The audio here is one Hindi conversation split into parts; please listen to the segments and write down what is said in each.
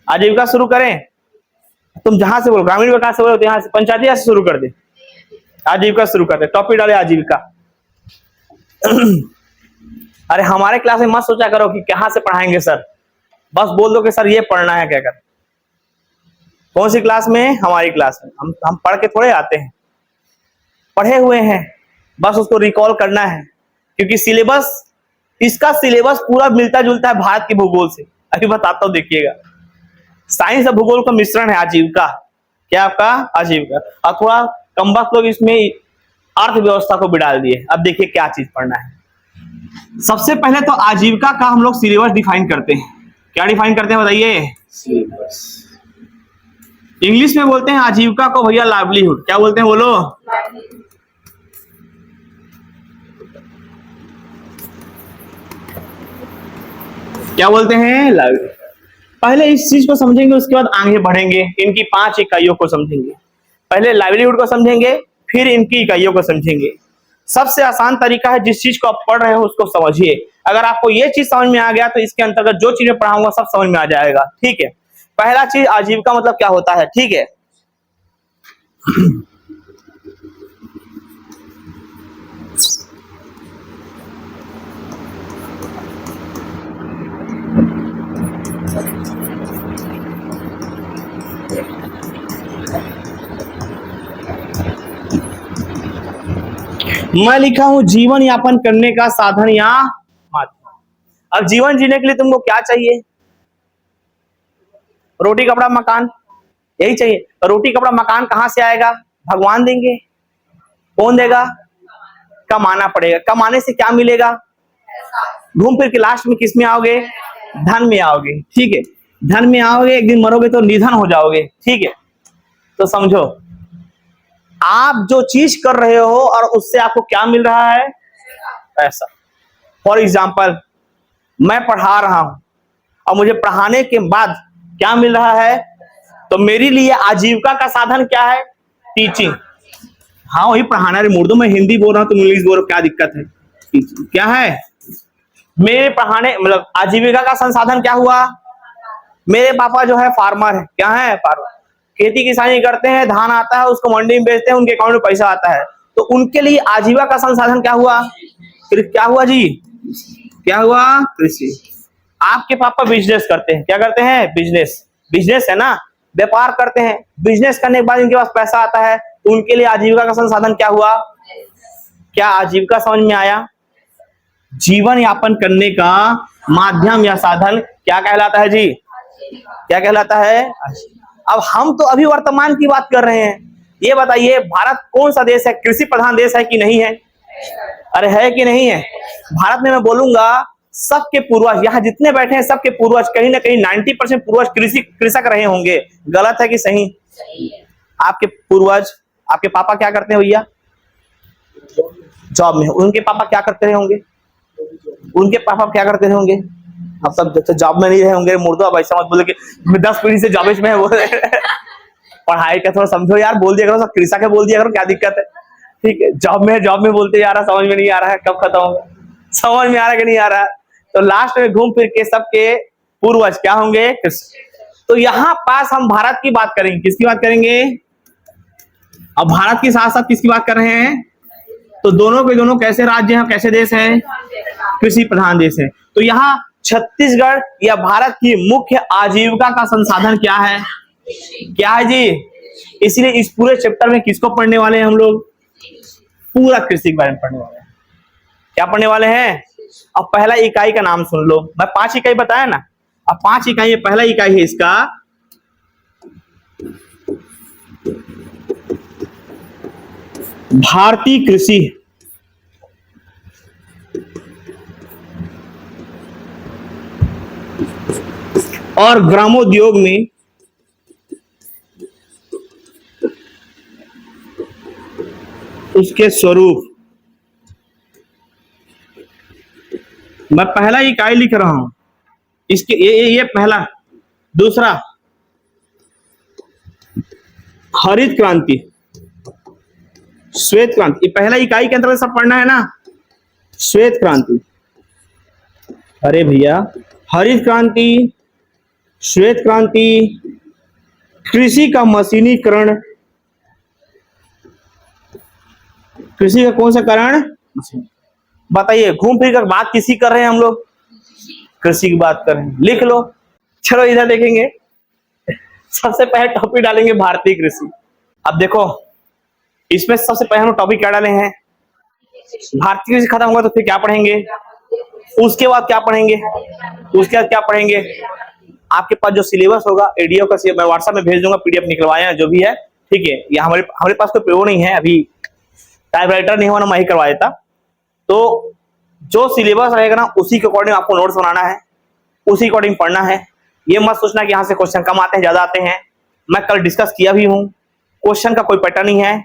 आजीविका शुरू करें? तुम जहां से बोलो, ग्रामीण विकास से बोलो तो यहाँ से पंचायती राज से शुरू कर दे, आजीविका शुरू कर दे, टॉपिक डाले आजीविका। अरे हमारे क्लास में मत सोचा करो कि कहां से पढ़ाएंगे सर, बस बोल दो कि सर ये पढ़ना है, क्या कर। कौन सी क्लास में? हमारी क्लास में। हम पढ़ के थोड़े आते हैं, पढ़े हुए हैं, बस उसको रिकॉल करना है, क्योंकि सिलेबस, इसका सिलेबस पूरा मिलता जुलता है भारत के भूगोल से। अभी बताता हूं, देखिएगा। साइंस और भूगोल का मिश्रण है आजीविका। क्या आपका? आजीविका। और थोड़ा कमबख्त लोग इसमें अर्थव्यवस्था को भी डाल दिए। अब देखिए क्या चीज पढ़ना है। सबसे पहले तो आजीविका का हम लोग सिलेबस डिफाइन करते हैं। क्या डिफाइन करते हैं बताइए? सिलेबस। इंग्लिश में बोलते हैं आजीविका को भैया लाइवलीहुड। क्या बोलते हैं बोलो? क्या बोलते हैं? लाइवलीहुड। पहले इस चीज को समझेंगे, उसके बाद आगे बढ़ेंगे, इनकी 5 इकाइयों को समझेंगे। पहले लाइवलीहुड को समझेंगे, फिर इनकी इकाइयों को समझेंगे। सबसे आसान तरीका है, जिस चीज को आप पढ़ रहे हो उसको समझिए। अगर आपको ये चीज समझ में आ गया तो इसके अंतर्गत जो चीजें पढ़ाऊंगा सब समझ में आ जाएगा। ठीक है, पहला चीज आजीविका मतलब क्या होता है। ठीक है, मैं लिखा हूं जीवन यापन करने का साधन या माध्यम। अब जीवन जीने के लिए तुमको क्या चाहिए? रोटी कपड़ा मकान, यही चाहिए। तो रोटी कपड़ा मकान कहां से आएगा? भगवान देंगे। कौन देगा? कमाना पड़ेगा। कमाने से क्या मिलेगा? घूम फिर के लास्ट में किस में आओगे? धन में आओगे। ठीक है, धन में आओगे, एक दिन मरोगे तो निधन हो जाओगे। ठीक है, तो समझो आप जो चीज कर रहे हो और उससे आपको क्या मिल रहा है? पैसा। फॉर एग्जाम्पल, मैं पढ़ा रहा हूं और मुझे पढ़ाने के बाद क्या मिल रहा है? तो मेरे लिए आजीविका का साधन क्या है? टीचिंग। हाँ वही पढ़ाना रे मुर्दो, मैं हिंदी बोल रहा हूं तुम इंग्लिश बोल रहे हो, क्या दिक्कत है? टीचिंग क्या है? मेरे पढ़ाने मतलब आजीविका का संसाधन क्या हुआ? मेरे पापा जो है फार्मर है। क्या है? फार्मर। खेती किसानी करते हैं, धान आता है, उसको मंडी में बेचते हैं, उनके अकाउंट में पैसा आता है। तो उनके लिए आजीविका का संसाधन क्या हुआ? क्या हुआ जी? क्या हुआ? कृषि। आपके पापा बिजनेस करते हैं। क्या करते हैं? बिजनेस। बिजनेस है ना, व्यापार करते हैं। बिजनेस करने के बाद इनके पास पैसा आता है, तो उनके लिए आजीविका का संसाधन क्या हुआ? क्या आजीविका समझ में आया? जीवन यापन करने का माध्यम या साधन क्या कहलाता है जी? क्या कहलाता है? अब हम तो अभी वर्तमान की बात कर रहे हैं। ये बताइए भारत कौन सा देश है? कृषि प्रधान देश है कि नहीं है? अरे है कि नहीं है? भारत में मैं बोलूंगा सबके पूर्वज, यहाँ जितने बैठे हैं सबके पूर्वज कहीं ना कहीं 90% पूर्वज कृषक रहे होंगे। गलत है कि सही? आपके पूर्वज, आपके पापा क्या करते हैं भैया? जॉब में। उनके पापा क्या करते रहे होंगे? उनके पापा क्या करते रहे होंगे? अब तक जॉब में नहीं रहे होंगे मुर्दो। अब ऐसा मत बोले कि 10 पीढ़ी से जॉब में है वो। पढ़ाई का थोड़ा समझो यार, बोल दिया करो, सब कृषक है बोल दिया करो, क्या दिक्कत है? ठीक है, जॉब में है, जॉब में बोलते जा रहा, समझ में नहीं आ रहा है, कब खत्म होगा? समझ में आ रहा है कि नहीं आ रहा है? तो लास्ट में घूम फिर के सबके पूर्वज क्या होंगे? तो यहाँ पास हम भारत की बात करेंगे। किसकी बात करेंगे? अब भारत के साथ साथ किसकी बात कर रहे हैं? तो दोनों के दोनों कैसे राज्य हैं, कैसे देश हैं? कृषि प्रधान देश है। तो यहाँ छत्तीसगढ़ या भारत की मुख्य आजीविका का संसाधन क्या है? क्या है जी? इसलिए इस पूरे चैप्टर में किसको पढ़ने वाले हैं हम लोग? पूरा कृषि के बारे में पढ़ने वाले हैं। क्या पढ़ने वाले हैं? अब पहला इकाई का नाम सुन लो। मैं 5 इकाई बताया ना, अब 5 इकाई। पहला इकाई है इसका भारतीय कृषि। और ग्रामोद्योग में उसके स्वरूप। मैं पहला इकाई लिख रहा हूं इसके, ये पहला। दूसरा हरित क्रांति, श्वेत क्रांति। ये पहला इकाई के अंतर्गत सब पढ़ना है ना। श्वेत क्रांति, अरे भैया हरित क्रांति, श्वेत क्रांति, कृषि का मशीनीकरण, कृषि का कौन सा कारण? बताइए, घूम फिर कर बात किसी कर रहे हैं हम लोग? कृषि की बात कर रहे हैं, लिख लो। चलो इधर देखेंगे, सबसे पहले टॉपिक डालेंगे भारतीय कृषि। अब देखो, इसमें सबसे पहले हम टॉपिक क्या डाले हैं? भारतीय कृषि खत्म होगा तो फिर क्या पढ़ेंगे? उसके बाद क्या पढ़ेंगे? उसके बाद क्या पढ़ेंगे? आपके पास जो सिलेबस होगा एडीओ का, मैं व्हाट्सएप में भेज दूंगा, पीडीएफ निकलवाए हैं जो भी है, ठीक है। ये हमारे पास कोई प्रयोग नहीं है, अभी टाइपराइटर नहीं हुआ ना, मैं ही करवा देता। तो जो सिलेबस रहेगा ना, उसी के अकॉर्डिंग आपको नोट्स बनाना है, उसी अकॉर्डिंग पढ़ना है। ये मत सोचना कि यहाँ से क्वेश्चन कम आते हैं ज्यादा आते हैं। मैं कल डिस्कस किया भी हूँ, क्वेश्चन का कोई पैटर्न नहीं है।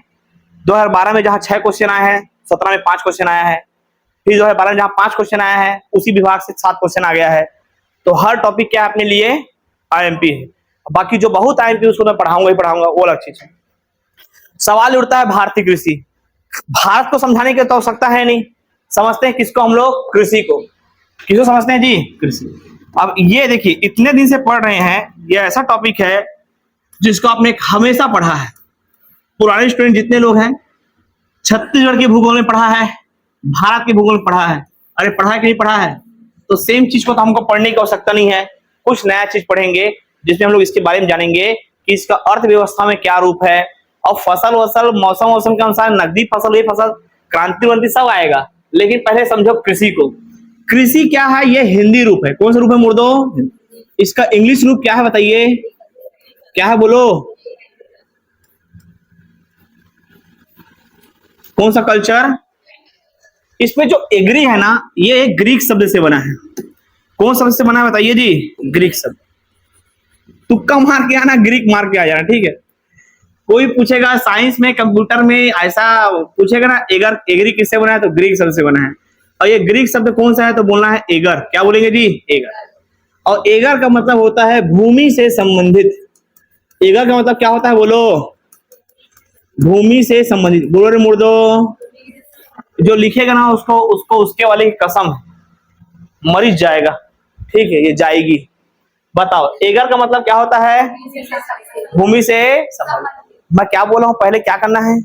2012 में जहाँ 6 क्वेश्चन आए हैं, 17 में 5 क्वेश्चन आया है, फिर 2012 में जहाँ 5 क्वेश्चन आया है, उसी विभाग से 7 क्वेश्चन आ गया है। तो हर टॉपिक क्या अपने लिए आईएमपी है। बाकी जो बहुत आईएमपी उसको मैं पढ़ाऊंगा ही पढ़ाऊंगा, वो अलग चीज है। सवाल उठता है भारतीय कृषि, भारत को समझाने की तो आवश्यकता है नहीं। समझते हैं किसको हम लोग? कृषि को। किसको समझते हैं जी? कृषि। अब ये देखिए, इतने दिन से पढ़ रहे हैं, ये ऐसा टॉपिक है जिसको आपने हमेशा पढ़ा है। पुराने स्टूडेंट जितने लोग हैं, छत्तीसगढ़ के भूगोल में पढ़ा है, भारत के भूगोल में पढ़ा है। अरे पढ़ा है कि नहीं पढ़ा है? तो सेम चीज को तो हमको पढ़ने की आवश्यकता नहीं है, कुछ नया चीज पढ़ेंगे जिसमें हम लोग इसके बारे में जानेंगे कि इसका अर्थव्यवस्था में क्या रूप है, और फसल वसल, मौसम के अनुसार नकदी फसल, ये फसल, क्रांति वंती सब आएगा। लेकिन पहले समझो कृषि को। कृषि क्या है? ये हिंदी रूप है। कौन सा रूप है मुर्दो? इसका इंग्लिश रूप क्या है बताइए? क्या है बोलो? कौन सा कल्चर? इसमें जो एग्री है ना, ये एक ग्रीक शब्द से बना है। कौन शब्द से बना है बताइए जी? ग्रीक शब्द। तुक्का मार के आना, ग्रीक मार के आ जाना, ठीक है। कोई पूछेगा साइंस में, कंप्यूटर में ऐसा पूछेगा ना, एग्री किससे बना है, तो ग्रीक शब्द से बना है। और ये ग्रीक शब्द कौन सा है, तो बोलना है एगर। क्या बोलेंगे जी? एगर। और एगर का मतलब होता है भूमि से संबंधित। एगर का मतलब क्या होता है बोलो? भूमि से संबंधित। बोलो रे मुर्दो। जो लिखेगा ना उसको उसके वाले की कसम मरीज जाएगा, ठीक है, ये जाएगी। बताओ एगर का मतलब क्या होता है? भूमि से संबंधित। मैं क्या बोला हूं, पहले क्या करना है,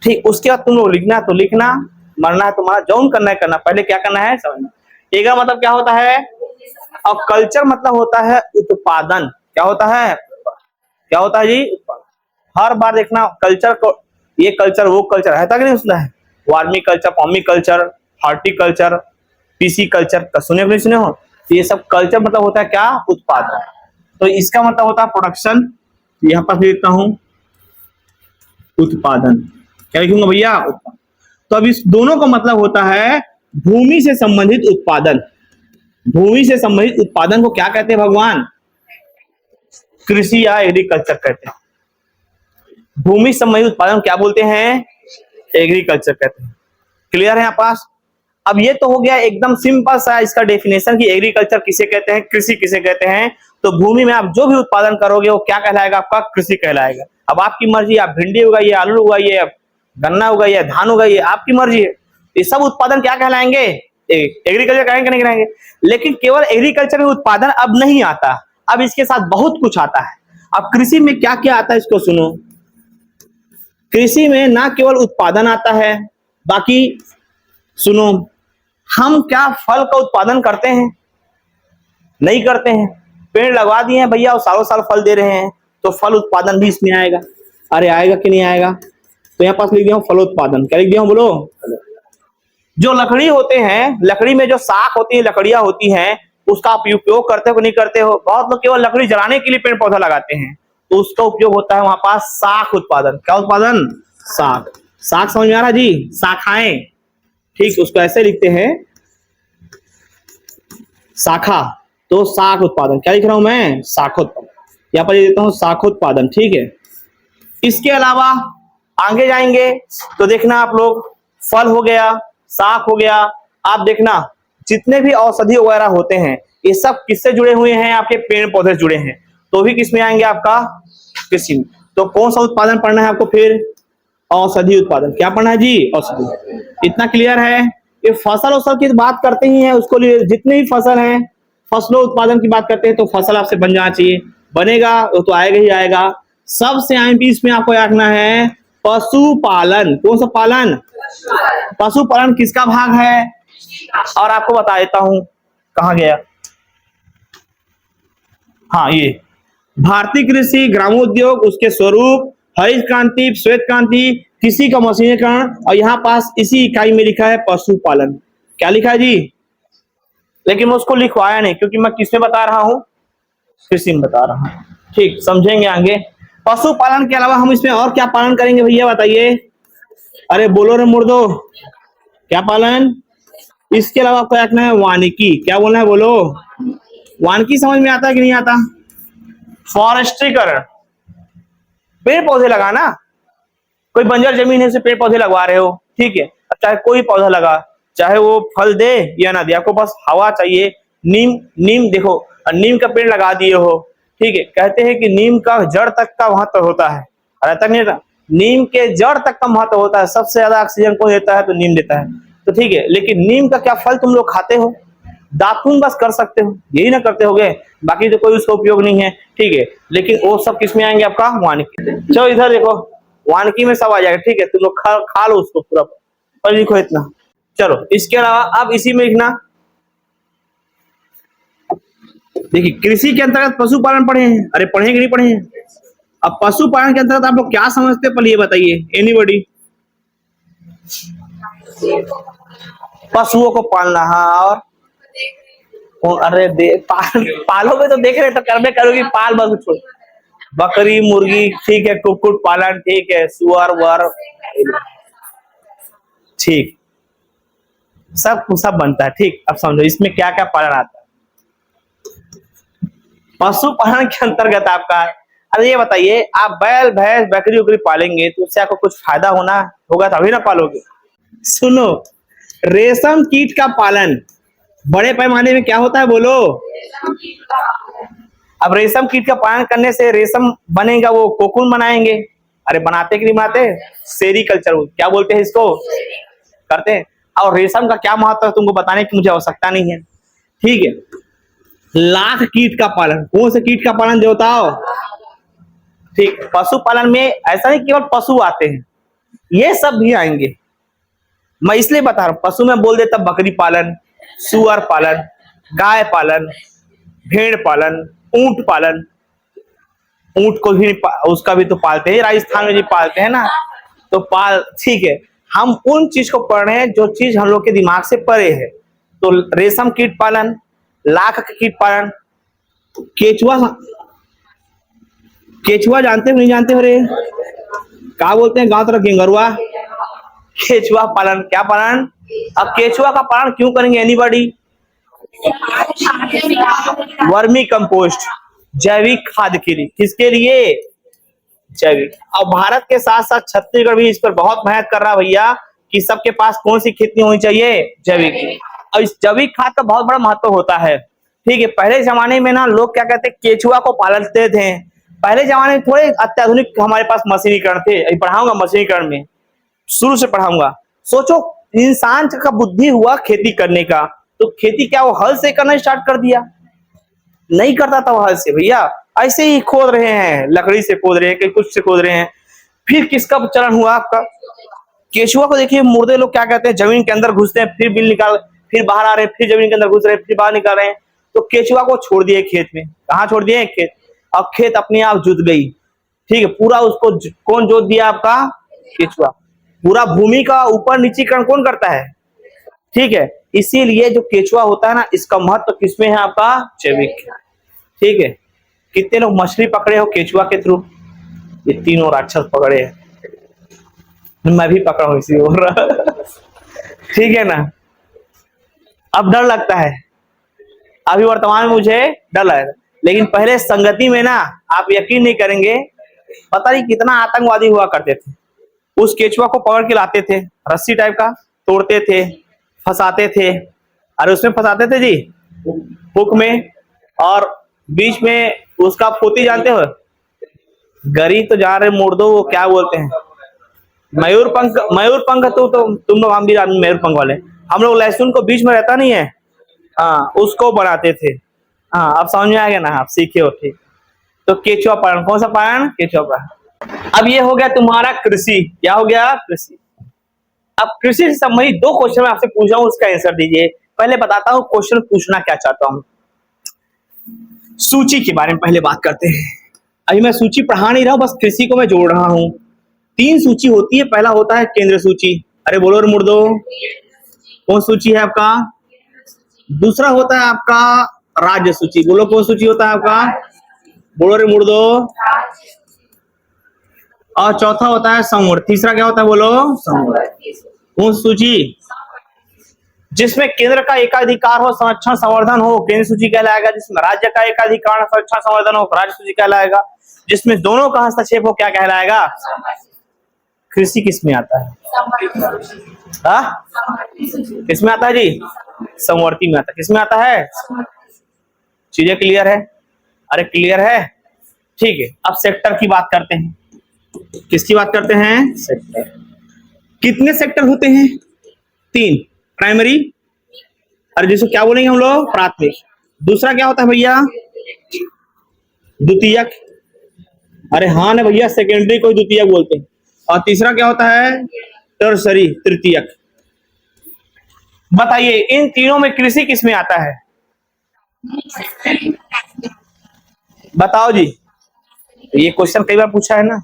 ठीक। उसके बाद तुम लोग लिखना तो लिखना, मरना है तुम्हारा, जौन करना है करना, पहले क्या करना है समझना। एगर मतलब क्या होता है? और कल्चर मतलब होता है उत्पादन। क्या होता है? क्या होता है जी? हर बार देखना कल्चर को, ये कल्चर वो कल्चर है कि नहीं सुना है? Vermiculture, pomiculture, horticulture, pisciculture, सुने नहीं सुने हो? ये सब कल्चर मतलब होता है क्या? उत्पादन। तो इसका मतलब होता है प्रोडक्शन। यहां पर लिखता हूं उत्पादन। क्या लिखूंगा भैया? उत्पादन। तो अब इस दोनों का मतलब होता है भूमि से संबंधित उत्पादन। भूमि से संबंधित उत्पादन को क्या कहते हैं भगवान? कृषि या एग्रीकल्चर कहते हैं। भूमि संबंधित उत्पादन क्या बोलते हैं? एग्रीकल्चर कहते हैं। क्लियर है यहाँ पास? अब ये तो हो गया एकदम सिंपल सा इसका डेफिनेशन कि एग्रीकल्चर किसे कहते हैं, कृषि किसे कहते हैं। तो भूमि में आप जो भी उत्पादन करोगे वो क्या कहलाएगा? आपका कृषि कहलाएगा। अब आपकी मर्जी, आप भिंडी उगाइए, आलू उगाइए, गन्ना उगाइए, धान उगाइए, आपकी मर्जी है। ये सब उत्पादन क्या कहलाएंगे? एग्रीकल्चर कहेंगे नहीं कहेंगे। लेकिन केवल एग्रीकल्चर में उत्पादन अब नहीं आता, अब इसके साथ बहुत कुछ आता है। अब कृषि में क्या क्या आता है इसको सुनो। कृषि में ना केवल उत्पादन आता है, बाकी सुनो, हम क्या फल का उत्पादन करते हैं? नहीं करते हैं। पेड़ लगवा दिए हैं भैया और सालों साल फल दे रहे हैं, तो फल उत्पादन भी इसमें आएगा। अरे आएगा कि नहीं आएगा? तो यहाँ पास लिख दिया हूं फलोत्पादन। क्या लिख दिया हूं बोलो? जो लकड़ी होते हैं, लकड़ी में जो साख होती है, लकड़ियां होती हैं, उसका आप उपयोग करते हो कि नहीं करते हो? बहुत लोग केवल लकड़ी जलाने के लिए पेड़ पौधा लगाते हैं, तो उसका उपयोग होता है वहां पास साख उत्पादन। क्या उत्पादन? साख। साख समझ में आ रहा जी? शाखाएं, ठीक, उसको ऐसे लिखते हैं शाखा। तो शाख उत्पादन। क्या लिख रहा हूं मैं? शाखोत्पादन। यहां पर देता हूं शाखोत्पादन, ठीक है। इसके अलावा आगे जाएंगे तो देखना आप लोग, फल हो गया, शाख हो गया। आप देखना जितने भी औषधि वगैरह होते हैं, ये सब किससे जुड़े हुए हैं? आपके पेड़ पौधे से जुड़े हैं, तो भी किसमें आएंगे? आपका कृषि। तो कौन सा उत्पादन पढ़ना है आपको फिर? औषधि उत्पादन। क्या पढ़ना है जी? औषधि। इतना क्लियर है? ये फसल औषध की बात करते ही हैं, उसको लिए जितने भी फसल हैं फसलों उत्पादन की बात करते हैं तो फसल आपसे बन जाना चाहिए, बनेगा वो तो आएगा ही आएगा। सबसे आईएमपी इसमें आपको रखना है पशुपालन। कौन सा पालन? पशुपालन किसका भाग है? और आपको बता देता हूं, कहां गया, हाँ ये भारतीय कृषि, ग्रामोद्योग, उसके स्वरूप, हरित क्रांति, श्वेत क्रांति, कृषि का मशीनीकरण, और यहाँ पास इसी इकाई में लिखा है पशुपालन। क्या लिखा है जी? लेकिन मैं उसको लिखवाया नहीं क्योंकि मैं किसमें बता रहा हूं, कृषि में बता रहा हूं। ठीक, समझेंगे आगे। पशुपालन के अलावा हम इसमें और क्या पालन करेंगे भैया बताइए? अरे बोलो रे मुर्दो, क्या पालन? इसके अलावा आपको रखना है वानिकी। क्या बोलना है बोलो? वानिकी समझ में आता है कि नहीं आता? फॉरेस्ट्रीकरण, पेड़ पौधे लगाना। कोई बंजर जमीन है उसे पेड़ पौधे लगवा रहे हो, ठीक है, चाहे कोई पौधा लगा, चाहे वो फल दे या ना दे, आपको बस हवा चाहिए। नीम, नीम देखो, नीम का पेड़ लगा दिए हो, ठीक है, कहते हैं कि नीम का जड़ तक का महत्व होता है, तक नहीं रहता, नीम के जड़ तक का महत्व होता है। सबसे ज्यादा ऑक्सीजन को देता है तो नीम देता है, तो ठीक है। लेकिन नीम का क्या फल तुम लोग खाते हो? दातुन बस कर सकते हो, यही ना करते होगे, बाकी तो कोई उसका उपयोग नहीं है, ठीक है। लेकिन वो सब किसमें आएंगे? आपका वानिकी। चलो इधर देखो, वानिकी में सब आ जाएगा, ठीक है, तुम लोग खा लो उसको पूरा, पर लिखो इतना। चलो इसके अलावा अब इसी में लिखना, देखिए कृषि के अंतर्गत पशुपालन पढ़े हैं, अरे पढ़े कि नहीं पढ़े हैं? अब पशुपालन के अंतर्गत आप लोग क्या समझते हैं पहले ये बताइए, एनीबॉडी? पशुओं को पालना, हाँ, और अरे पालोगे तो देख रहे तो करने करोगी, पाल बस छोड़, बकरी, मुर्गी, ठीक है, कुक्कुट पालन, ठीक है, सुअर वर, ठीक, सब बनता है, ठीक। अब समझो इसमें क्या क्या पालन आता है पशुपालन के अंतर्गत आपका। अरे ये बताइए, आप बैल, भैंस, बकरी उकरी पालेंगे तो उससे आपको कुछ फायदा होगा तभी ना पालोगे। सुनो, रेशम कीट का पालन बड़े पैमाने में क्या होता है बोलो? अब रेशम कीट का पालन करने से रेशम बनेगा, वो कोकून बनाएंगे। अरे बनाते कि नहीं बनाते? सेरीकल्चर, क्या बोलते हैं इसको? करते हैं। और रेशम का क्या महत्व है तुमको बताने की मुझे आवश्यकता नहीं है, ठीक है। लाख कीट का पालन, कौन से कीट का पालन जो बताओ? ठीक, पशुपालन में ऐसा नहीं केवल पशु आते हैं, ये सब भी आएंगे। मैं इसलिए बता रहा हूं, पशु में बोल देता बकरी पालन, सुअर पालन, गाय पालन, भेड़ पालन, ऊंट पालन। ऊंट को भी उसका भी तो पालते हैं, राजस्थान में भी पालते हैं ना, तो ठीक है। हम उन चीज को पढ़ रहे हैं जो चीज हम लोग के दिमाग से परे है। तो रेशम कीट पालन, लाख कीट पालन, केचुआ जानते हो नहीं जानते हो? रे क्या बोलते हैं गांव तरफ? गेंगरुआ। केचुआ पालन, क्या पालन? अब केचुआ का पालन क्यों करेंगे एनीबॉडी? वर्मी कंपोस्ट, जैविक खाद के लिए। किसके लिए? जैविक। और भारत के साथ साथ छत्तीसगढ़ भी इस पर बहुत मेहनत कर रहा है भैया कि सबके पास कौन सी खेती होनी चाहिए? जैविक। और इस जैविक खाद का बहुत बड़ा महत्व होता है, ठीक है। पहले जमाने में ना लोग क्या कहते हैं, केचुआ को पालते थे। पहले जमाने में थोड़े अत्याधुनिक हमारे पास मशीनीकरण थे, अभी पढ़ाऊंगा मशीनीकरण में, शुरू से पढ़ाऊंगा। सोचो इंसान का बुद्धि हुआ खेती करने का, तो खेती क्या वो हल से करना स्टार्ट कर दिया? नहीं करता था वो हल से भैया, ऐसे ही खोद रहे हैं, लकड़ी से खोद रहे हैं, कहीं कुछ से खोद रहे हैं। फिर किसका चलन हुआ आपका? केचुआ को देखिए, मुर्दे लोग क्या कहते हैं, जमीन के अंदर घुसते हैं, फिर बिल निकाल, फिर बाहर आ रहे हैं, फिर जमीन के अंदर घुस रहे हैं, फिर बाहर निकाल रहे हैं। तो केचुआ को छोड़ दिए खेत में। कहाँ छोड़ दिए? खेत। अब खेत अपने आप जुत गई, ठीक है, पूरा उसको कौन जोत दिया? आपका केचुआ। पूरा भूमि का ऊपर नीचीकरण कौन करता है? ठीक है, इसीलिए जो केचुआ होता है ना, इसका महत्व किसमें है? आपका जैविक, ठीक है। कितने लोग मछली पकड़े हो केचुआ के थ्रू? ये तीनों राक्षस पकड़े हैं, मैं भी पकड़ा हूं इसी ओर ठीक है ना। अब डर लगता है, अभी वर्तमान में मुझे डर लगता है, लेकिन पहले संगति में ना, आप यकीन नहीं करेंगे, पता नहीं कितना आतंकवादी हुआ करते थे। उस केचुआ को पकड़ के लाते थे, रस्सी टाइप का तोड़ते थे, फंसाते थे। अरे उसमें फंसाते थे जी, हुक में, और बीच में उसका पोती जानते हो? गरी तो जा रहे मुर्दो, वो क्या बोलते हैं, मयूर पंख। मयूर पंख तो तुम लोग, हम भी मयूर पंख वाले। हम लोग लहसुन को बीच में रहता नहीं है, हाँ, उसको बनाते थे, हाँ अब समझ में आ गया ना, आप सीखे हो ठीक। तो केचुआ पालन, कौन सा पालन? केचुआ पालन। अब ये हो गया तुम्हारा कृषि, क्या हो गया? कृषि। अब कृषि से संबंधित दो क्वेश्चन मैं आपसे पूछ रहा हूं, उसका आंसर दीजिए। पहले बताता हूं क्वेश्चन पूछना क्या चाहता हूं। सूची के बारे में पहले बात करते हैं। अभी मैं सूची पढ़ा नहीं रहा हूं, बस कृषि को मैं जोड़ रहा हूं। तीन सूची होती है, पहला होता है केंद्र सूची। अरे बोलो रे मुर्दो, कौन सूची है आपका? दूसरा होता है आपका राज्य सूची। बोलो कौन सूची होता है आपका? बोलो रे मुर्दो। और चौथा होता है समूह। तीसरा क्या होता है? बोलो समूह। कौन सूची? जिसमें केंद्र का एकाधिकार हो, संरक्षण संवर्धन हो, केंद्र सूची कहलाएगा। जिसमें राज्य का एकाधिकार, संरक्षण संवर्धन हो, राज्य सूची कहलाएगा। जिसमें दोनों का हस्तक्षेप हो, क्या कहलाएगा? कृषि किसमें आता है? किसमें आता है जी? समवर्ती में आता है। किसमें आता है? चीजें क्लियर है? अरे क्लियर है, ठीक है। अब सेक्टर की बात करते हैं। किसकी बात करते हैं? सेक्टर। कितने सेक्टर होते हैं? 3। प्राइमरी, अरे जिसको क्या बोलेंगे हम लोग? प्राथमिक। दूसरा क्या होता है भैया? द्वितीयक। अरे हाँ ना भैया, सेकेंडरी को द्वितीयक बोलते हैं। और तीसरा क्या होता है? टर्सरी, तृतीयक। बताइए इन तीनों में कृषि किसमें आता है? बताओ जी, ये क्वेश्चन कई बार पूछा है ना।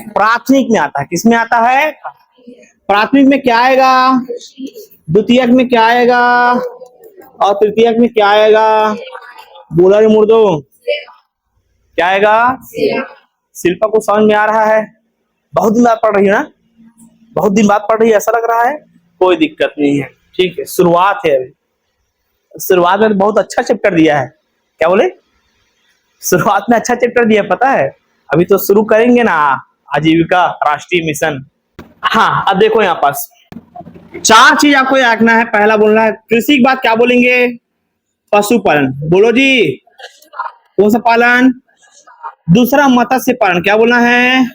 प्राथमिक में आता है। किसमें आता है? प्राथमिक में क्या आएगा? द्वितीयक में क्या आएगा? और तृतीयक में क्या आएगा? बोला रे मुर्दो, क्या आएगा? शिल्पा को समझ में आ रहा है? बहुत दिन बाद पढ़ रही है ना? बहुत दिन बाद पढ़ रही है ऐसा लग रहा है? कोई दिक्कत नहीं है, ठीक है, शुरुआत है अभी। शुरुआत में बहुत अच्छा चैप्टर दिया है। क्या बोले? शुरुआत में अच्छा चैप्टर दिया, पता है? अभी तो शुरू करेंगे ना आजीविका राष्ट्रीय मिशन। हाँ अब देखो यहाँ पास 4 चीज आपको याद रखना है। पहला बोलना है कृषि के बाद क्या बोलेंगे? पशुपालन। बोलो जी, कौन सा पालन? दूसरा मत्स्य पालन। क्या बोलना है?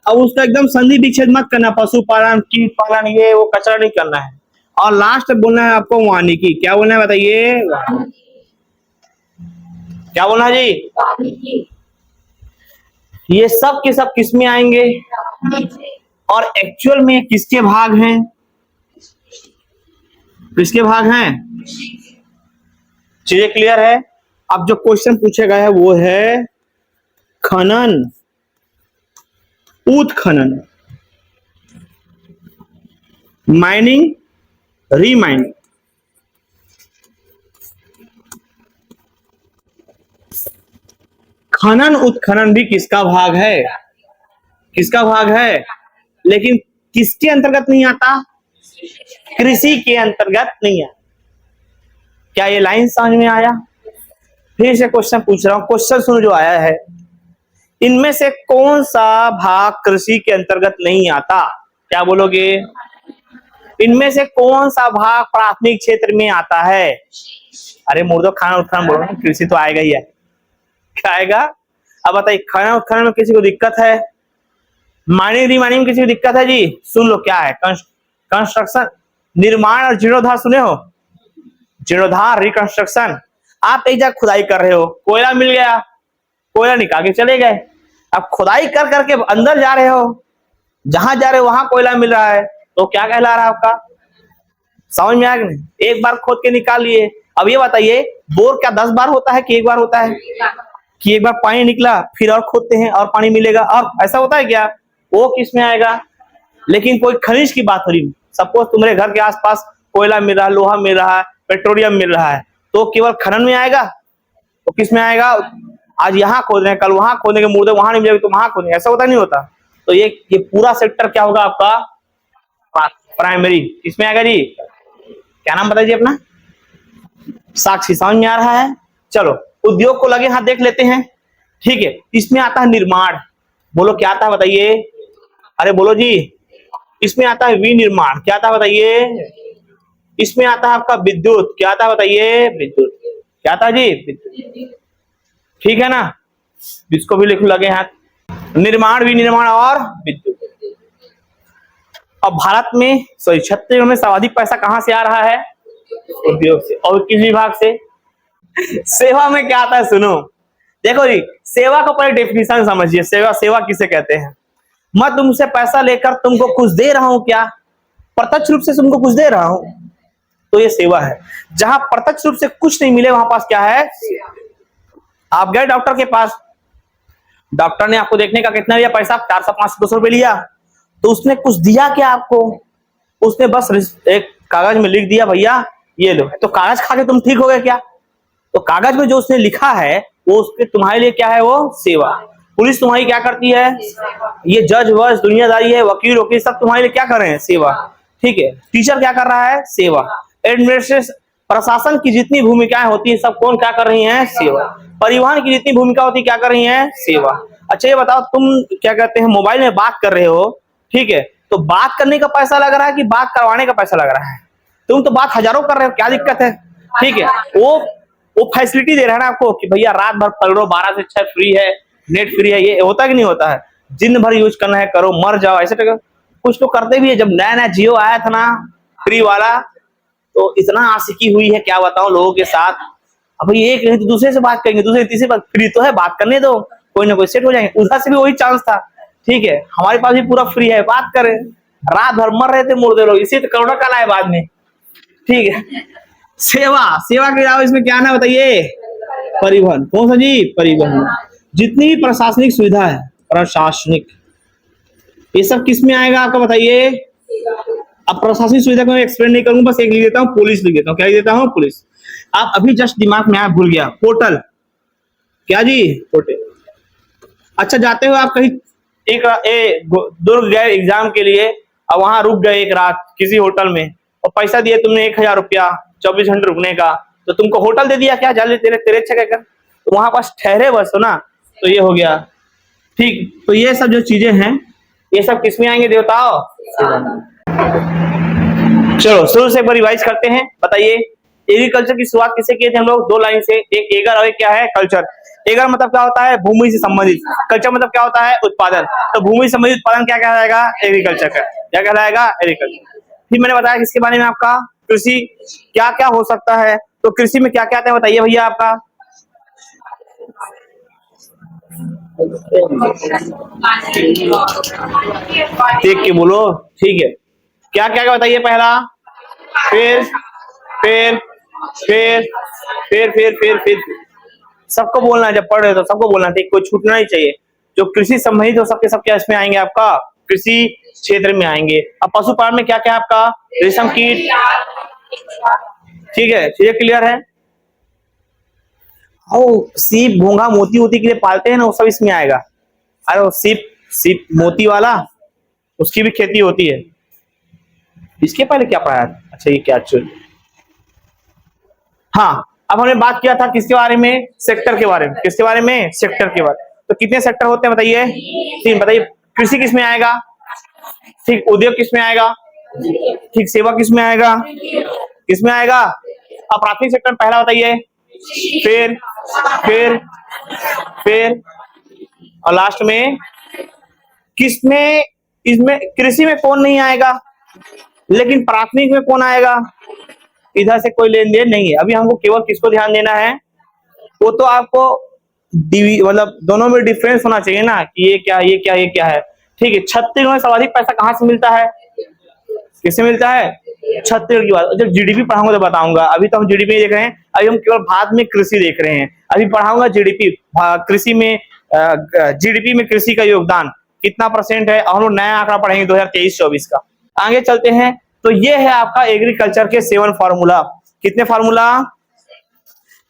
अब उसका एकदम संधि विच्छेद मत करना। पशुपालन, कीट पालन, ये वो कचरा नहीं करना है। और लास्ट बोलना है आपको वानिकी। क्या बोलना है बताइए? क्या बोलना है जी? ये सब के सब किस में आएंगे? और एक्चुअल में किसके भाग हैं? किसके भाग हैं? चीजें क्लियर है? अब जो क्वेश्चन पूछा गया है वो है खनन, उत्खनन, माइनिंग, रीमाइनिंग। खनन उत्खनन भी किसका भाग है? किसका भाग है? लेकिन किसके अंतर्गत नहीं आता? कृषि के अंतर्गत नहीं आता। क्या ये लाइन समझ में आया? फिर से क्वेश्चन पूछ रहा हूं, क्वेश्चन सुनो जो आया है। इनमें से कौन सा भाग कृषि के अंतर्गत नहीं आता? क्या बोलोगे? इनमें से कौन सा भाग प्राथमिक क्षेत्र में आता है? अरे मुर्दो, खाना उत्खनन बोलो ना, कृषि तो आएगा ही है। क्या आएगा? अब बताइए, खाना उत्खनन में किसी को दिक्कत है? माइनिंग रीमाइनिंग में किसी को दिक्कत है जी? सुन लो क्या है। कंस्ट्रक्शन, निर्माण और जीर्णोद्धार सुने हो? जीर्णोद्धार, रिकंस्ट्रक्शन। आप एक जगह खुदाई कर रहे हो, कोयला मिल गया, कोयला निकाल के चले गए। अब खुदाई कर करके अंदर जा रहे हो, जहां जा रहे हो वहां कोयला मिल रहा है, तो क्या कहला रहा है आपका? समझ में आ गया? एक बार खोद के निकाल लिए। अब ये बताइए, बोर क्या 10 बार होता है कि एक बार होता है? कि एक बार पानी निकला फिर और खोदते हैं और पानी मिलेगा, और ऐसा होता है क्या? वो किस में आएगा? लेकिन कोई खनिज की बात हो रही, सपोज तुम्हारे घर के आसपास कोयला मिल रहा है, लोहा मिल रहा है, पेट्रोलियम मिल रहा है, तो केवल खनन में आएगा? तो किस में आएगा? आज यहाँ खोद रहे हैं, कल वहां खोदेंगे, मुर्दे वहां नहीं मिलेगा तो वहां खोदेंगे, ऐसा होता नहीं होता? तो ये पूरा सेक्टर क्या होगा आपका? प्राइमरी। किसमें आएगा जी? क्या नाम बताइए अपना? साक्षी। समझ में आ रहा है? चलो उद्योग को लगे हाथ देख लेते हैं, ठीक है। इसमें आता है निर्माण। बोलो क्या आता है बताइए? अरे बोलो जी। इसमें आता है विनिर्माण। क्या आता है बताइए? इसमें आता है आपका विद्युत। क्या आता है बताइए? विद्युत। क्या आता है जी? विद्युत। ठीक है ना? इसको भी लिख लगे हाथ। निर्माण, विनिर्माण और विद्युत। अब भारत में छत्तीसगढ़ में सर्वाधिक पैसा कहां से आ रहा है? उद्योग से। और किस विभाग से? सेवा में क्या आता है सुनो। देखो जी, सेवा को पहले डेफिनेशन समझिए। सेवा, सेवा किसे कहते हैं? मैं तुमसे पैसा लेकर तुमको कुछ दे रहा हूं क्या? प्रत्यक्ष रूप से तुमको कुछ दे रहा हूं, तो ये सेवा है। जहां प्रत्यक्ष रूप से कुछ नहीं मिले वहां पास क्या है? आप गए डॉक्टर के पास, डॉक्टर ने आपको देखने का कितना लिया पैसा? 400 500 200 रुपए लिया। तो उसने कुछ दिया क्या आपको? उसने बस एक कागज में लिख दिया, भैया ये लो। तो कागज खा के तुम ठीक हो गए क्या? तो कागज में जो उसने लिखा है वो उसके तुम्हारे लिए क्या है? वो सेवा। पुलिस तुम्हारी क्या करती है? ये जज वज दुनियादारी है, वकील वकील सब तुम्हारे लिए क्या कर रहे हैं? सेवा। ठीक है। टीचर क्या कर रहा है? सेवा। एडमिनिस्ट्रेशन, प्रशासन की जितनी भूमिकाएं होती है सब कौन क्या कर रही हैं? सेवा। परिवहन की जितनी भूमिका होती है क्या कर रही हैं? सेवा। अच्छा ये बताओ, तुम क्या कहते हैं मोबाइल में बात कर रहे हो, ठीक है, तो बात करने का पैसा लग रहा है कि बात करवाने का पैसा लग रहा है? तुम तो बात हजारों कर रहे हो, क्या दिक्कत है? ठीक है, वो फैसिलिटी दे रहा है ना आपको कि भैया रात भर पढ़ लो, 12 से 6 फ्री है, नेट फ्री है। ये होता कि नहीं होता है? दिन भर यूज करना है, करो, मर जाओ, ऐसे कुछ तो करते भी है। जब नया नया जियो आया था ना फ्री वाला, तो इतना आशिकी हुई है क्या बताऊं लोगों के साथ। अब एक नहीं तो दूसरे से बात करेंगे, दूसरे तीसरे बात, फ्री तो है, बात करने दो, कोई ना कोई सेट हो जाएंगे। उधर से भी वही चांस था। ठीक है, हमारे पास भी पूरा फ्री है, बात करें। रात भर मर रहे थे मुर्दे लोग, इसी तो करोना काल आए बाद में। ठीक है, सेवा, सेवा के अलावा इसमें क्या ना बताइए? परिवहन। कौन सा जी? परिवहन। जितनी भी प्रशासनिक सुविधा है, प्रशासनिक, ये सब किस में आएगा आपका बताइए? अब प्रशासनिक सुविधा को मैं एक्सप्लेन नहीं करूंगा, बस एक लिख देता हूँ, पुलिस लिख देता हूँ। क्या लिख देता हूँ? पुलिस। आप अभी जस्ट दिमाग में आया, भूल गया, पोर्टल। क्या जी? पोर्टल। अच्छा, जाते हो आप कहीं दुर्ग गए एग्जाम के लिए, और वहां रुक गए एक रात किसी होटल में, और पैसा दिए तुमने 1000 रुपया 24 घंटे रुकने का, तो तुमको होटल दे दिया क्या? जाले तेरे तेरे अच्छा कहकर, तो वहां पास ठहरे बस हो ना, तो ये हो गया। ठीक, तो ये सब जो चीजें हैं ये सब किसमें आएंगे देवताओं? चलो शुरू से एक बार रिवाइज करते हैं। बताइए, एग्रीकल्चर की शुरुआत किसे किए थे हम लोग? 2 लाइन से, एक एगर और एक क्या है? कल्चर। एगर मतलब क्या होता है? भूमि से संबंधित। कल्चर मतलब क्या होता है? उत्पादन। तो भूमि से संबंधित उत्पादन क्या कहलाएगा? एग्रीकल्चर का। क्या कहलाएगा? एग्रीकल्चर। फिर मैंने बताया किसके बारे में आपका? कृषि। क्या क्या हो सकता है? तो कृषि में क्या क्या आते हैं बताइए भैया आपका? देख के बोलो, ठीक है। क्या क्या क्या बताइए? पहला, फिर फिर फिर फिर सबको बोलना है, जब पढ़ रहे हो तो सबको बोलना, ठीक, कोई छूटना नहीं चाहिए। जो कृषि संबंधित हो सबके सब क्या इसमें आएंगे आपका? कृषि क्षेत्र में आएंगे। अब पशुपालन में क्या क्या आपका? रेशम कीट। ठीक है, चीजें क्लियर है? ओ, सीप, घोंघा, मोती वोती के लिए पालते हैं ना, वो सब इसमें आएगा। अरे वो सीप, सीप मोती वाला, उसकी भी खेती होती है। इसके पहले क्या पढ़ा? अच्छा ये क्या चल, हाँ, अब हमने बात किया था किसके बारे में? सेक्टर के बारे में। किसके बारे में? सेक्टर के बारे में। तो कितने सेक्टर होते हैं बताइए? 3। बताइए, कृषि किसमें आएगा? ठीक, उद्योग किसमें आएगा? ठीक, सेवा किसमें आएगा? किसमें आएगा? अब प्राथमिक सेक्टर में पहला बताइए, फिर फिर फिर और लास्ट में किसमें? इसमें कृषि में कौन नहीं आएगा, लेकिन प्राथमिक में कौन आएगा? इधर से कोई लेन देन नहीं है। अभी हमको केवल किसको ध्यान देना है? वो तो आपको मतलब दोनों में डिफरेंस होना चाहिए ना, कि ये क्या, ये क्या, ये क्या है। ठीक है, छत्तीसगढ़ में सर्वाधिक पैसा कहां से मिलता है? किससे मिलता है? छत्तीसगढ़ की बात। जब जीडीपी पढ़ाऊंगा तो बताऊंगा, अभी तो हम जीडीपी नहीं देख रहे हैं, अभी हम केवल भारत में कृषि देख रहे हैं। अभी पढ़ाऊंगा जीडीपी, कृषि में, जीडीपी में कृषि का योगदान कितना % है, और हम लोग नया आंकड़ा पढ़ेंगे 2023-24 का। आगे चलते हैं। तो ये है आपका एग्रीकल्चर के 7 फार्मूला। कितने फार्मूला?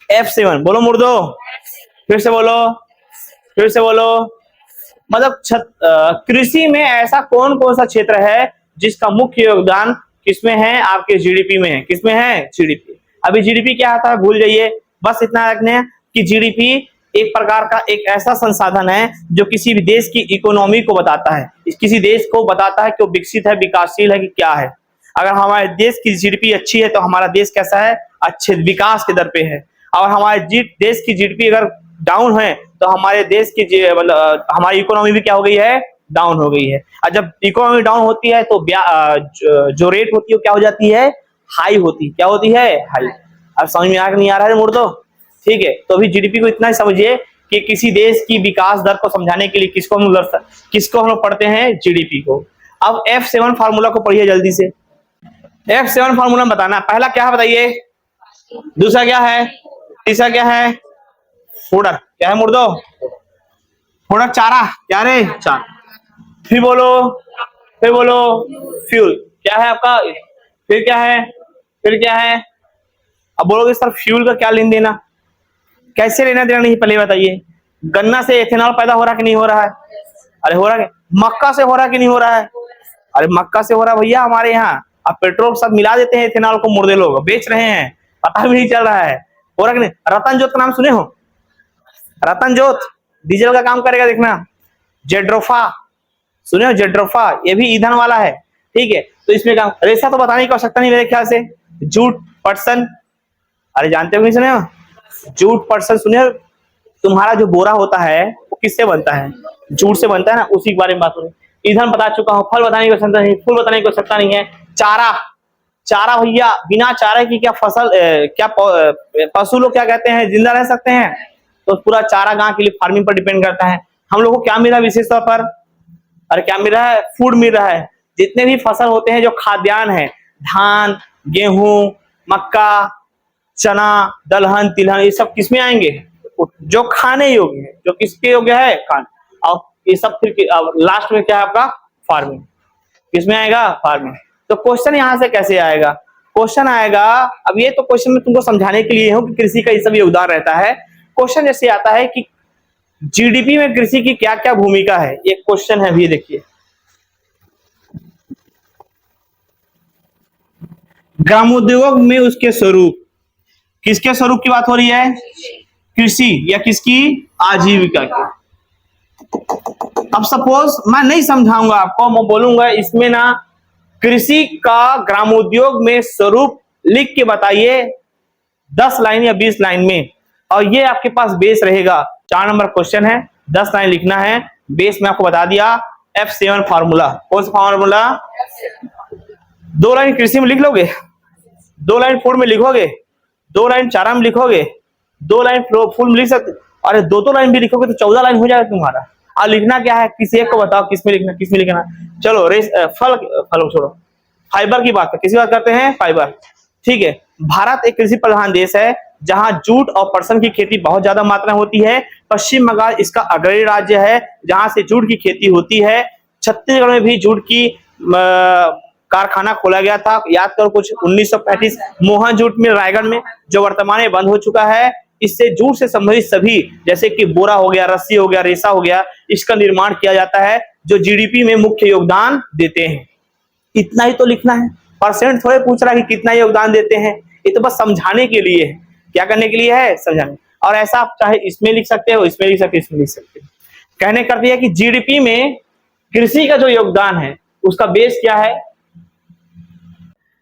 F7। बोलो मुर्दो, फिर से बोलो, फिर से बोलो। मतलब कृषि में ऐसा कौन कौन सा क्षेत्र है जिसका मुख्य योगदान किसमें है? आपके जीडीपी में है। किसमें है? जीडीपी। अभी जीडीपी क्या आता है भूल जाइए, बस इतना रखने हैं कि जीडीपी एक प्रकार का एक ऐसा संसाधन है जो किसी भी देश की इकोनॉमी को बताता है, किसी देश को बताता है कि वो विकसित है, विकासशील है कि क्या है। अगर हमारे देश की जीडीपी अच्छी है तो हमारा देश कैसा है? अच्छे विकास के दर पे है। और हमारे देश की जीडीपी अगर डाउन है तो हमारे देश की मतलब हमारी इकोनॉमी भी क्या हो गई है? डाउन हो गई है। और जब इकोनॉमी डाउन होती है तो जो रेट होती है क्या हो जाती है? हाई होती है। क्या होती है? हाई। अब समझ में आ नहीं आ रहा है मुर्दो? ठीक है, तो अभी जीडीपी को इतना ही समझिए कि किसी देश की विकास दर को समझाने के लिए किसको हम लोग पढ़ते हैं, जीडीपी को। अब F7 फार्मूला को पढ़िए जल्दी से। F7 फार्मूला बताना, पहला क्या है बताइए, दूसरा क्या है, तीसरा क्या है, फूडर, क्या है मुर्दो, फूडर चारा, क्या रे, चारा, फिर बोलो फ्यूल, क्या है आपका, फिर क्या है, फिर क्या है। अब बोलोगे सर फ्यूल का क्या लेन देना, कैसे लेना देना नहीं, पहले बताइए। गन्ना से एथेनॉल पैदा हो रहा कि नहीं हो रहा है, अरे हो रहा है। मक्का से हो रहा कि नहीं हो रहा है, अरे मक्का से हो रहा भैया हमारे यहाँ। अब पेट्रोल के साथ मिला देते हैं एथेनॉल को, मुर्दे लोग बेच रहे हैं, पता भी नहीं चल रहा है, हो रहा कि नहीं। रतन जोत का नाम सुने हो, रतन जोत डीजल का काम करेगा, देखना। जेड्रोफा सुने हो, जेड्रोफा, ये भी ईंधन वाला है, ठीक है। तो इसमें काम, रेशा तो बताने की आवश्यकता नहीं मेरे ख्याल से। जूट, पटसन, अरे जानते हो नहीं, सुने हो जूट, पटसन सुने हो। तुम्हारा जो बोरा होता है वो किससे बनता है, जूट से बनता है ना, उसी के बारे में बात हो रही। ईंधन बता चुका हूँ, फल बताने की आवश्यकता नहीं, फूल बताने की आवश्यकता नहीं है। चारा, चारा भैया, बिना चारे की क्या फसल, क्या पशु लोग क्या कहते हैं, जिंदा रह सकते हैं। तो पूरा चारा गांव के लिए फार्मिंग पर डिपेंड करता है। हम लोग को क्या मिला विशेष तौर पर, अरे क्या मिल रहा है, फूड मिल रहा है। जितने भी फसल होते हैं जो खाद्यान्न है, धान, गेहूं, मक्का, चना, दलहन, तिलहन, ये सब किसमें आएंगे, जो खाने योग्य है, जो किसके योग्य है, खाने। और ये सब फिर लास्ट में क्या है आपका, फार्मिंग, किसमें आएगा, फार्मिंग। तो क्वेश्चन यहां से कैसे आएगा, क्वेश्चन आएगा, अब ये तो क्वेश्चन में तुमको समझाने के लिए हो कि कृषि का ये सब योगदान रहता है। क्वेश्चन जैसे आता है कि जीडीपी में कृषि की क्या क्या भूमिका है, एक क्वेश्चन है, भी देखिए। ग्रामोद्योग में उसके स्वरूप, किसके स्वरूप की बात हो रही है, कृषि या किसकी, आजीविका की। अब सपोज मैं नहीं समझाऊंगा आपको, मैं बोलूंगा इसमें ना कृषि का ग्रामोद्योग में स्वरूप लिख के बताइए 10 लाइन या 20 लाइन में, और ये आपके पास बेस रहेगा। 4 नंबर क्वेश्चन है, 10 लाइन लिखना है, बेस में आपको बता दिया F7 फार्मूला। कौन सा फार्मूला, 2 लाइन कृषि में लिख लोगे, 2 लाइन फूड में लिखोगे, 2 लाइन चारा में लिखोगे, 2 लाइन फूल में लिख सकते, अरे 2 लाइन भी लिखोगे तो 14 लाइन हो जाएगा तुम्हारा। और लिखना क्या है, किसी एक को बताओ किसमें लिखना, किसमें लिखना। चलो फल छोड़ो, फाइबर की बात, किसी बात करते हैं, फाइबर, ठीक है। भारत एक कृषि प्रधान देश है जहां जूट और पटसन की खेती बहुत ज्यादा मात्रा में होती है। पश्चिम बंगाल इसका अग्रणी राज्य है जहां से जूट की खेती होती है। छत्तीसगढ़ में भी जूट की कारखाना खोला गया था, याद करो कुछ 1935 मोहन जूट मिल रायगढ़ में, जो वर्तमान में बंद हो चुका है। इससे जूट से संबंधित सभी, जैसे कि बोरा हो गया, रस्सी हो गया, रेशा हो गया, इसका निर्माण किया जाता है, जो जीडीपी में मुख्य योगदान देते हैं। इतना ही तो लिखना है, परसेंट थोड़े पूछ रहा है कि कितना योगदान देते हैं, ये तो बस समझाने के लिए है। क्या करने के लिए है, समझाने। और ऐसा आप चाहे इसमें लिख सकते हो, इसमें लिख सकते हो, इसमें लिख सकते हो। कहने कर दिया कि जीडीपी में कृषि का जो योगदान है उसका बेस क्या है।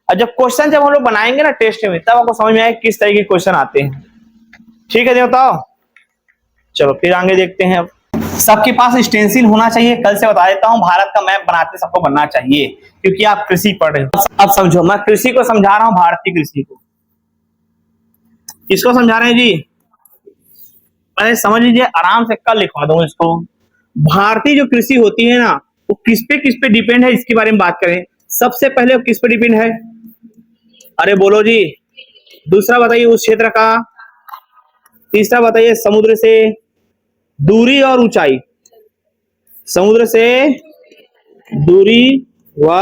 और जब क्वेश्चन जब हम लोग बनाएंगे ना टेस्ट में, तब आपको समझ में आएगा किस तरह के क्वेश्चन आते हैं। ठीक है बताओ, चलो फिर आगे देखते हैं। अब सबके पास स्टेंसिल होना चाहिए, कल से बता देता हूं, भारत का मैप बनाते सबको बनना चाहिए, क्योंकि आप कृषि पढ़ रहे हो। अब समझो, मैं कृषि को समझा रहा हूं, भारतीय कृषि को। किसको समझा रहे हैं जी, अरे समझ लीजिए, आराम से कल लिखवा दूं इसको। भारतीय जो कृषि होती है ना, वो किस पे डिपेंड है, इसके बारे में बात करें। सबसे पहले वो किस पे डिपेंड है, अरे बोलो जी। दूसरा बताइए उस क्षेत्र का। तीसरा बताइए समुद्र से दूरी और ऊंचाई, समुद्र से दूरी व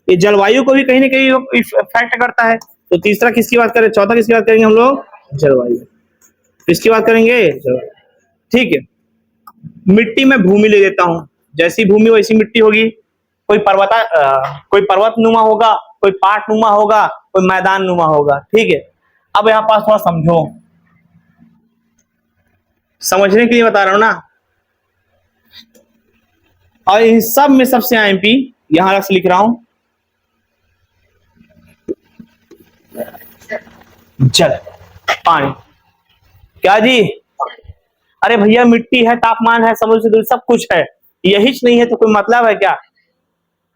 ये जलवायु को भी कहीं ना कहीं इफेक्ट करता है। तो तीसरा किसकी बात करें, चौथा किसकी बात करेंगे हम लोग, जलवायु। किसकी बात करेंगे, जलवायु। ठीक है, मिट्टी में भूमि ले लेता हूं, जैसी भूमि वैसी मिट्टी होगी। कोई पर्वत नुमा होगा, कोई पाट नुमा होगा, कोई मैदान नुमा होगा। ठीक है, अब यहां पास थोड़ा समझो, समझने के लिए बता रहा हूं ना। और इन सब में सबसे आईएमपी यहां रख लिख रहा हूं, जल, पानी। क्या जी, अरे भैया मिट्टी है, तापमान है, समुद्र से दूर, सब कुछ है, यही नहीं है तो कोई मतलब है क्या।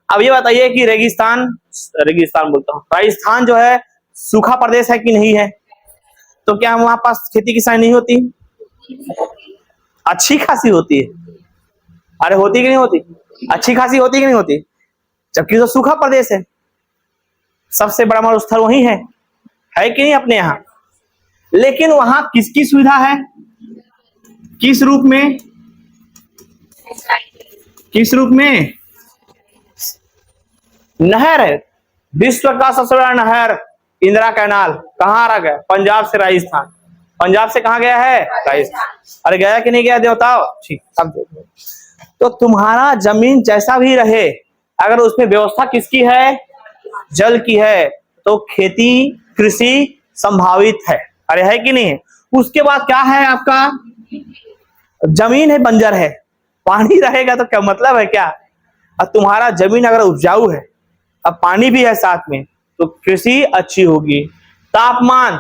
अब ये बताइए कि रेगिस्तान बोलता हूं, राजस्थान जो है सूखा प्रदेश है कि नहीं है, तो क्या वहां पास खेती किसानी नहीं होती? अच्छी खासी होती है। अरे होती कि नहीं होती? अच्छी खासी होती कि नहीं होती? जबकि तो सूखा प्रदेश है, सबसे बड़ा मरुस्थल वही है कि नहीं अपने यहाँ? लेकिन वहां किसकी सुविधा है? किस रूप में? किस रूप में? नहर है। विश्व का सबसे बड़ा नहर इंदिरा कैनाल कहाँ आ गया? पंजाब से राजस्थान। पंजाब से कहाँ गया है? राजस्थान। अरे गया कि नहीं गया देवताओ? ठीक, अब देखो तो तुम्हारा जमीन जैसा भी रहे, अगर उसमें व्यवस्था किसकी है? जल की है, तो खेती कृषि संभावित है। अरे है कि नहीं? उसके बाद क्या है आपका? जमीन है बंजर है, पानी रहेगा तो क्या मतलब है क्या? अब तुम्हारा जमीन अगर उपजाऊ है, अब पानी भी है साथ में, तो कृषि अच्छी होगी। तापमान,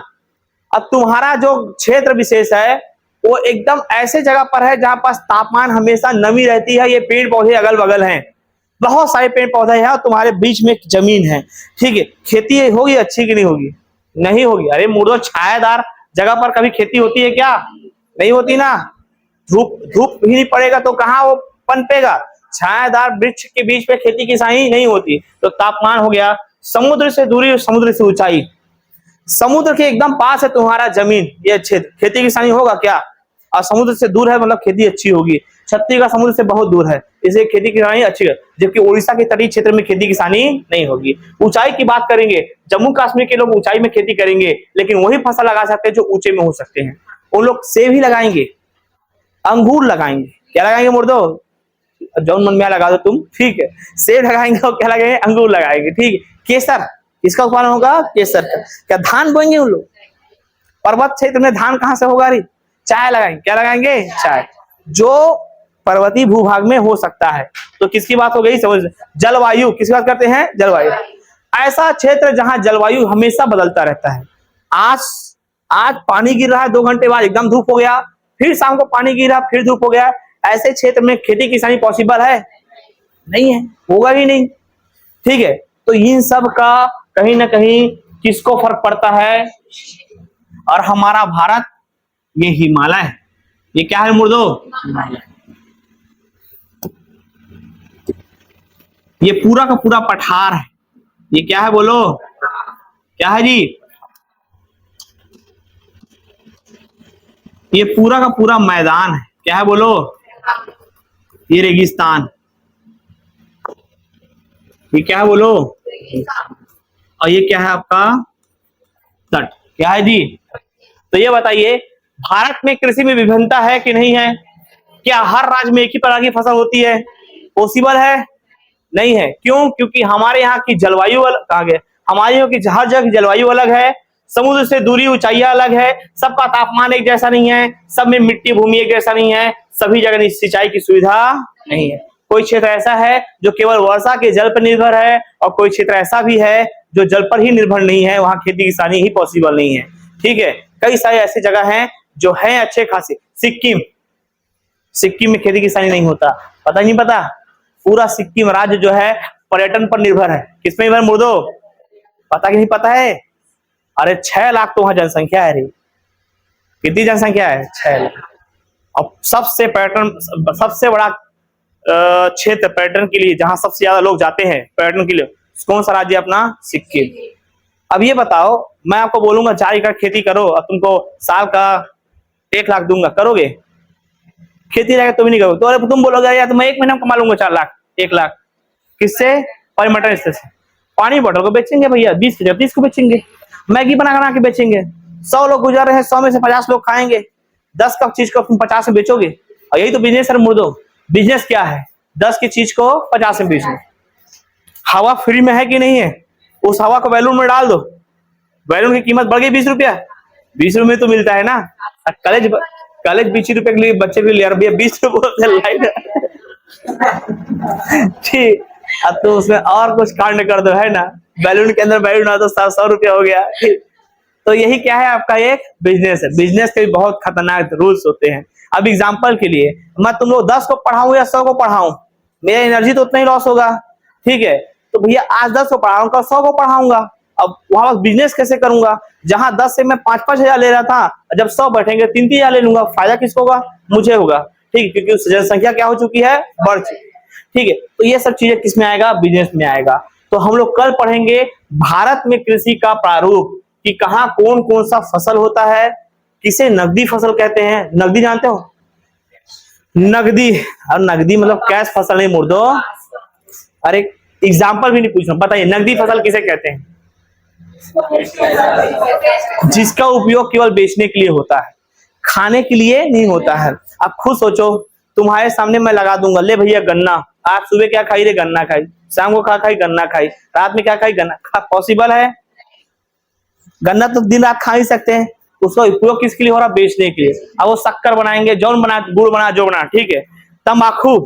अब तुम्हारा जो क्षेत्र विशेष है वो एकदम ऐसे जगह पर है जहां पास तापमान हमेशा नमी रहती है। ये पेड़ पौधे अगल बगल हैं, बहुत सारे पेड़ पौधे हैं और तुम्हारे बीच में जमीन है, ठीक है। खेती होगी अच्छी कि नहीं होगी? नहीं होगी। अरे मुर्दो, छायादार जगह पर कभी खेती होती है क्या? नहीं होती ना। धूप ही नहीं पड़ेगा तो कहाँ वो पनपेगा? छायादार वृक्ष के बीच में खेती किसानी नहीं होती। तो तापमान हो गया, समुद्र से दूरी और समुद्र से ऊंचाई। समुद्र के एकदम पास है तुम्हारा जमीन, ये क्षेत्र, खेती किसानी होगा क्या? और समुद्र से दूर है मतलब खेती अच्छी होगी। छत्तीसगढ़ समुद्र से बहुत दूर है, इसलिए खेती किसानी अच्छी है। जबकि उड़ीसा के तटीय क्षेत्र में खेती किसानी नहीं होगी। ऊंचाई की बात करेंगे, जम्मू कश्मीर के लोग ऊंचाई में खेती करेंगे, लेकिन वही फसल लगा सकते हैं जो ऊंचे में हो सकते हैं। वो लोग सेब ही लगाएंगे, अंगूर लगाएंगे। क्या लगाएंगे मुर्दो? जौन मन में लगा दो तुम, ठीक है। सेब लगाएंगे और क्या लगाएंगे? अंगूर लगाएंगे, ठीक है। केसर, इसका उत्पादन होगा केसर का। क्या धान बोएंगे उन लोग? पर्वत क्षेत्र में धान कहां से होगा? चाय लगाएंगे। क्या लगाएंगे? चाय, जो पर्वतीय भूभाग में हो सकता है। तो किसकी बात हो गई? समझ। जलवायु, किसकी बात करते हैं? जलवायु। ऐसा क्षेत्र जहां जलवायु हमेशा बदलता रहता है। आज पानी गिर रहा है, 2 घंटे बाद एकदम धूप हो गया, फिर शाम को पानी गिरा, फिर धूप हो गया। ऐसे क्षेत्र में खेती किसानी पॉसिबल है? नहीं है, होगा ही नहीं, ठीक है। तो इन सब का कहीं ना कहीं किसको फर्क पड़ता है? और हमारा भारत, ये हिमालय है। ये क्या है मुर्दो? हिमालय। ये पूरा का पूरा पठार है। ये क्या है बोलो? क्या है जी? ये पूरा का पूरा मैदान है। क्या है बोलो? ये रेगिस्तान। ये क्या है बोलो? और ये क्या है आपका? तट। क्या है जी? तो ये बताइए, भारत में कृषि में विभिन्नता है कि नहीं है? क्या हर राज्य में एक ही तरह की फसल होती है? पॉसिबल है? नहीं है। क्यों? क्योंकि हमारे यहाँ की जलवायु अलग, कहा गया हमारे यहाँ की हर जगह की जलवायु अलग है, समुद्र से दूरी ऊंचाइयां अलग है, सबका तापमान एक जैसा नहीं है, सब में मिट्टी भूमि एक जैसा नहीं है, सभी जगह सिंचाई की सुविधा नहीं है। कोई क्षेत्र ऐसा है जो केवल वर्षा के जल पर निर्भर है, और कोई क्षेत्र ऐसा भी है जो जल पर ही निर्भर नहीं है, वहां खेती किसानी ही पॉसिबल नहीं है, ठीक है। कई सारी ऐसी जगह हैं जो है अच्छे खासे। सिक्किम में खेती किसानी नहीं होता, पता नहीं पता? पूरा सिक्किम राज्य जो है पर्यटन पर निर्भर है। किस पे निर्भर मुर्दो? पता कि नहीं पता है? अरे 6 लाख तो वहां जनसंख्या है रे। कितनी जनसंख्या है? 6 लाख। अब सबसे बड़ा क्षेत्र पर्यटन के लिए, जहां सबसे ज्यादा लोग जाते हैं पर्यटन के लिए, कौन सा राज्य? अपना सिक्किम। अब ये बताओ, मैं आपको बोलूंगा 4 एकड़ खेती करो और तुमको साल का 1 लाख दूंगा, करोगे? खेती रहेगा तो भी नहीं करोगे। तो अरे तुम बोलोगे यार तो मैं 1 महीना में कमा लूंगा 4 लाख 1 लाख। किससे? पर्यटन से। पानी बोतल को बेचेंगे भैया, 20 से 30 को बेचेंगे, मैगी बना के बेचेंगे। 100 लोग गुजर रहे हैं, 100 में से 50 लोग खाएंगे। 10 कप चीज को तुम 50 में बेचोगे, और यही तो बिजनेस है मुर्दो। बिजनेस क्या है? 10 की चीज को 50 में बेचो। हवा फ्री में है कि नहीं है? उस हवा को बैलून में डाल दो, बैलून की कीमत बढ़ गई 20 रुपया। 20 रुपये तो मिलता है ना। कॉलेज 20 रुपए के लिए बच्चे के लिए भैया 20 रुपये लाइन ठीक। अब तो उसमें और कुछ कांड कर दो, है ना, बैलून के अंदर बैलून आ तो 100 रुपया हो गया। तो यही क्या है? आपका एक बिजनेस है। बिजनेस के भी बहुत खतरनाक रूल्स होते हैं। अब एग्जांपल के लिए, मैं तुम लोग 10 को पढ़ाऊं या 100 को पढ़ाऊं, मेरा एनर्जी तो उतना ही लॉस होगा, ठीक है। तो भैया आज 10 को पढ़ाऊंगा, 100 को पढ़ाऊंगा, अब वहां बिजनेस कैसे करूंगा? जहां 10 से मैं 5-5 हजार ले रहा था, जब 100 बैठेंगे 3-3 हजार ले लूंगा, फायदा किसको होगा? मुझे होगा। ठीक, क्योंकि जनसंख्या क्या हो चुकी है? बढ़ चुकी। ठीक है, तो ये सब चीजें किस में आएगा? बिजनेस में आएगा। तो हम लोग कल पढ़ेंगे भारत में कृषि का प्रारूप, कि कहां कौन कौन सा फसल होता है, किसे नकदी फसल कहते हैं। नकदी जानते हो? नकदी, और नकदी मतलब कैश फसल नहीं मुर्दो। अरे एग्जाम्पल भी नहीं पूछ रहा, बताइए नकदी फसल किसे कहते हैं? जिसका उपयोग केवल बेचने के लिए होता है, खाने के लिए नहीं होता है। अब खुद सोचो, तुम्हारे सामने मैं लगा दूंगा, ले भैया गन्ना, आज सुबह क्या खाई रे? गन्ना खाई। शाम को खा खाई? गन्ना खाई। रात में क्या खाई? गन्ना खा। पॉसिबल है? गन्ना तो दिन रात खा ही सकते हैं। उसका उपयोग किसके लिए हो रहा? बेचने के लिए। अब वो शक्कर बनाएंगे, जौन बना, गुड़ बना, जो बना, ठीक है। तम्बाकू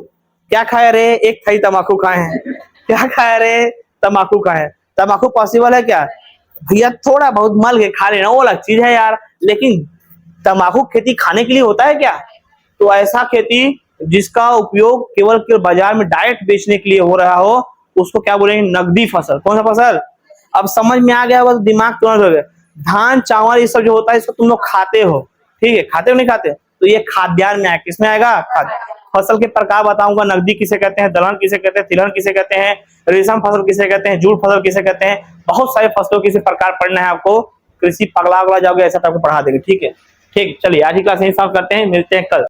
क्या खाए रे? एक थैली तम्बाकू खाए हैं। क्या खाया रे? तम्बाकू खाए। तम्बाकू पॉसिबल है क्या? भैया थोड़ा बहुत मल के खा लेना वो अलग चीज है यार, लेकिन तम्बाकू खेती खाने के लिए होता है क्या? तो ऐसा खेती जिसका उपयोग केवल बाजार में डायरेक्ट बेचने के लिए हो रहा हो, उसको क्या बोलेंगे? नकदी फसल। कौन सा फसल? अब समझ में आ गया होगा तो दिमाग तुरंत हो गया। धान चावल ये सब जो होता है, इसको तुम लोग खाते हो, ठीक है, खाते हो नहीं खाते? तो ये खाद्यान्न में आएगा। किसमें आएगा? खाद्य। फसल के प्रकार बताऊंगा, नकदी किसे कहते हैं, दलहन किसे कहते हैं, तिलहन किसे कहते हैं, रेशम फसल किसे कहते हैं, जूट फसल किसे कहते हैं। बहुत सारे फसलों के प्रकार पढ़ना है आपको। कृषि पगला जाओगे ऐसा टाइप पढ़ा देंगे, ठीक है। ठीक, चलिए आज की क्लास यही समाप्त करते हैं, मिलते हैं कल।